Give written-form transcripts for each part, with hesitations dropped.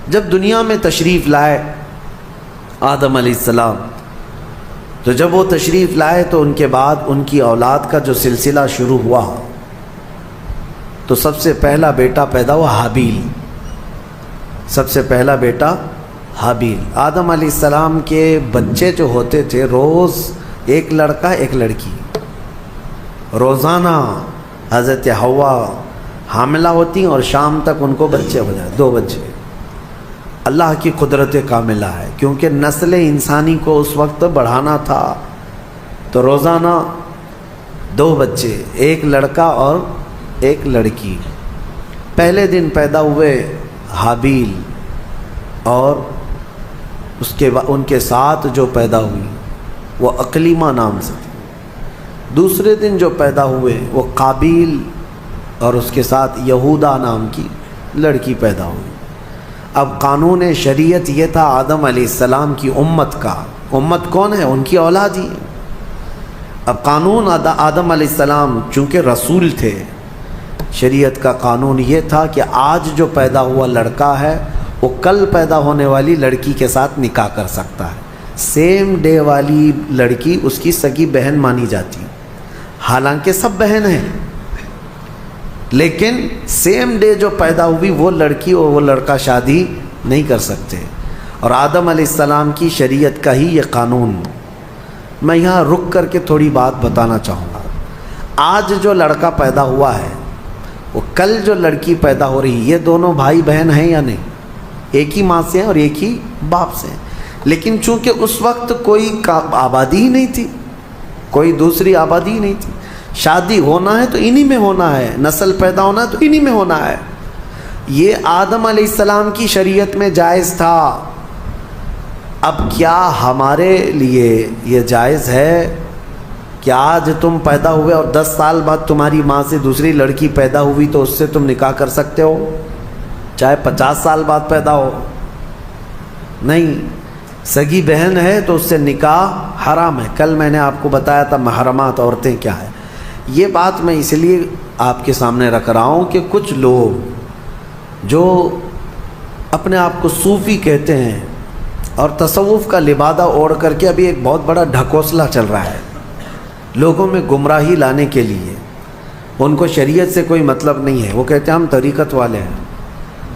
جب دنیا میں تشریف لائے آدم علیہ السلام، تو جب وہ تشریف لائے تو ان کے بعد ان کی اولاد کا جو سلسلہ شروع ہوا، تو سب سے پہلا بیٹا پیدا ہوا حابیل، سب سے پہلا بیٹا حابیل۔ آدم علیہ السلام کے بچے جو ہوتے تھے، روز ایک لڑکا ایک لڑکی، روزانہ حضرت حوا حاملہ ہوتی اور شام تک ان کو بچے ہو جائے، 2 بچے۔ اللہ کی قدرت کاملہ ہے، کیونکہ نسل انسانی کو اس وقت بڑھانا تھا، تو روزانہ 2 بچے، ایک لڑکا اور ایک لڑکی۔ پہلے دن پیدا ہوئے حابیل، اور ان کے ساتھ جو پیدا ہوئی وہ اقلیمہ نام سے تھی۔ دوسرے دن جو پیدا ہوئے وہ قابیل، اور اس کے ساتھ یہودا نام کی لڑکی پیدا ہوئی۔ اب قانون شریعت یہ تھا آدم علیہ السلام کی امت کا، امت کون ہے؟ ان کی اولاد ہی۔ اب قانون آدم علیہ السلام چونکہ رسول تھے، شریعت کا قانون یہ تھا کہ آج جو پیدا ہوا لڑکا ہے وہ کل پیدا ہونے والی لڑکی کے ساتھ نکاح کر سکتا ہے۔ سیم ڈے والی لڑکی اس کی سگی بہن مانی جاتی، حالانکہ سب بہن ہیں، لیکن سیم ڈے جو پیدا ہوئی وہ لڑکی اور وہ لڑکا شادی نہیں کر سکتے۔ اور آدم علیہ السلام کی شریعت کا ہی یہ قانون۔ میں یہاں رک کر کے تھوڑی بات بتانا چاہوں گا۔ آج جو لڑکا پیدا ہوا ہے وہ کل جو لڑکی پیدا ہو رہی، یہ دونوں بھائی بہن ہیں یا نہیں؟ ایک ہی ماں سے ہیں اور ایک ہی باپ سے ہیں، لیکن چونکہ اس وقت کوئی آبادی ہی نہیں تھی، کوئی دوسری آبادی ہی نہیں تھی، شادی ہونا ہے تو انہی میں ہونا ہے، نسل پیدا ہونا ہے تو انہی میں ہونا ہے۔ یہ آدم علیہ السلام کی شریعت میں جائز تھا۔ اب کیا ہمارے لیے یہ جائز ہے کہ آج تم پیدا ہوئے اور 10 سال بعد تمہاری ماں سے دوسری لڑکی پیدا ہوئی تو اس سے تم نکاح کر سکتے ہو، چاہے 50 سال بعد پیدا ہو؟ نہیں، سگی بہن ہے تو اس سے نکاح حرام ہے۔ کل میں نے آپ کو بتایا تھا محرمات عورتیں کیا ہے۔ یہ بات میں اس لیے آپ کے سامنے رکھ رہا ہوں کہ کچھ لوگ جو اپنے آپ کو صوفی کہتے ہیں اور تصوف کا لبادہ اوڑھ کر کے ابھی ایک بہت بڑا ڈھکوسلا چل رہا ہے لوگوں میں گمراہی لانے کے لیے، ان کو شریعت سے کوئی مطلب نہیں ہے۔ وہ کہتے ہیں ہم طریقت والے ہیں،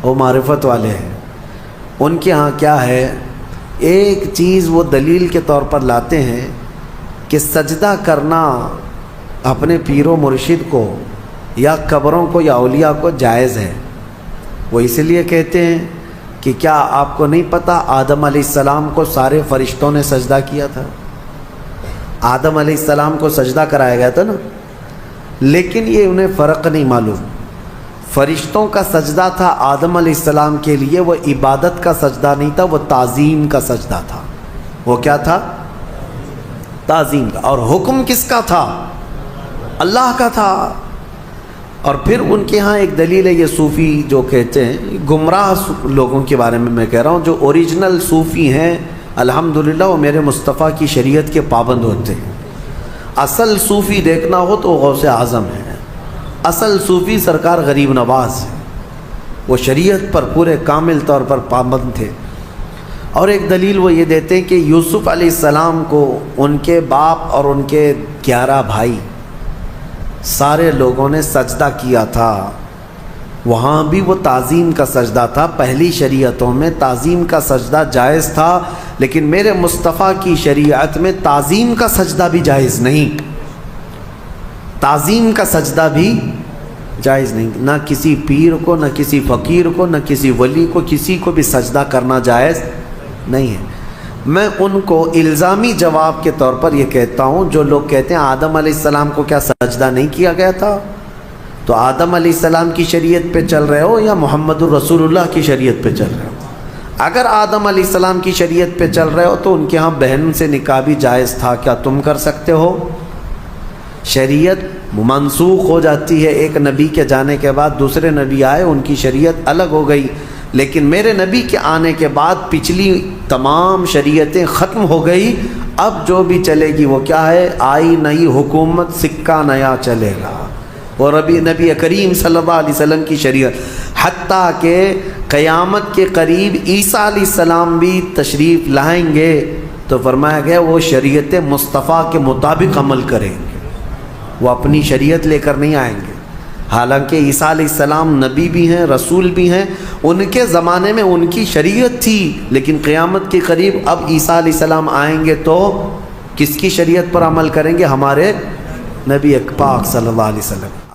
وہ معرفت والے ہیں۔ ان کے ہاں کیا ہے، ایک چیز وہ دلیل کے طور پر لاتے ہیں کہ سجدہ کرنا اپنے پیر و مرشد کو یا قبروں کو یا اولیاء کو جائز ہے۔ وہ اس لیے کہتے ہیں کہ کیا آپ کو نہیں پتہ آدم علیہ السلام کو سارے فرشتوں نے سجدہ کیا تھا؟ آدم علیہ السلام کو سجدہ کرایا گیا تھا نا، لیکن یہ انہیں فرق نہیں معلوم۔ فرشتوں کا سجدہ تھا آدم علیہ السلام کے لیے، وہ عبادت کا سجدہ نہیں تھا، وہ تعظیم کا سجدہ تھا۔ وہ کیا تھا؟ تعظیم کا۔ اور حکم کس کا تھا؟ اللہ کا تھا۔ اور پھر ان کے ہاں ایک دلیل ہے، یہ صوفی جو کہتے ہیں، گمراہ لوگوں کے بارے میں کہہ رہا ہوں، جو اوریجنل صوفی ہیں الحمدللہ وہ میرے مصطفیٰ کی شریعت کے پابند ہوتے ہیں۔ اصل صوفی دیکھنا ہو تو غوث اعظم ہے، اصل صوفی سرکار غریب نواز ہے، وہ شریعت پر پورے کامل طور پر پابند تھے۔ اور ایک دلیل وہ یہ دیتے ہیں کہ یوسف علیہ السلام کو ان کے باپ اور ان کے 11 بھائی سارے لوگوں نے سجدہ کیا تھا، وہاں بھی وہ تعظیم کا سجدہ تھا۔ پہلی شریعتوں میں تعظیم کا سجدہ جائز تھا، لیکن میرے مصطفیٰ کی شریعت میں تعظیم کا سجدہ بھی جائز نہیں، تعظیم کا سجدہ بھی جائز نہیں۔ نہ کسی پیر کو، نہ کسی فقیر کو، نہ کسی ولی کو، کسی کو بھی سجدہ کرنا جائز نہیں ہے۔ میں ان کو الزامی جواب کے طور پر یہ کہتا ہوں، جو لوگ کہتے ہیں آدم علیہ السلام کو کیا سجدہ نہیں کیا گیا تھا، تو آدم علیہ السلام کی شریعت پہ چل رہے ہو یا محمد الرسول اللہ کی شریعت پہ چل رہے ہو؟ اگر آدم علیہ السلام کی شریعت پہ چل رہے ہو تو ان کے ہاں بہن سے نکاح بھی جائز تھا، کیا تم کر سکتے ہو؟ شریعت منسوخ ہو جاتی ہے، ایک نبی کے جانے کے بعد دوسرے نبی آئے، ان کی شریعت الگ ہو گئی، لیکن میرے نبی کے آنے کے بعد پچھلی تمام شریعتیں ختم ہو گئی۔ اب جو بھی چلے گی وہ کیا ہے؟ آئی نئی حکومت، سکہ نیا چلے گا، اور ابھی نبی کریم صلی اللہ علیہ وسلم کی شریعت، حتیٰ کہ قیامت کے قریب عیسیٰ علیہ السلام بھی تشریف لائیں گے تو فرمایا گیا وہ شریعت مصطفیٰ کے مطابق عمل کریں گے، وہ اپنی شریعت لے کر نہیں آئیں گے۔ حالانکہ عیسیٰ علیہ السلام نبی بھی ہیں، رسول بھی ہیں، ان کے زمانے میں ان کی شریعت تھی، لیکن قیامت کے قریب اب عیسیٰ علیہ السلام آئیں گے تو کس کی شریعت پر عمل کریں گے؟ ہمارے نبی پاک صلی اللہ علیہ وسلم۔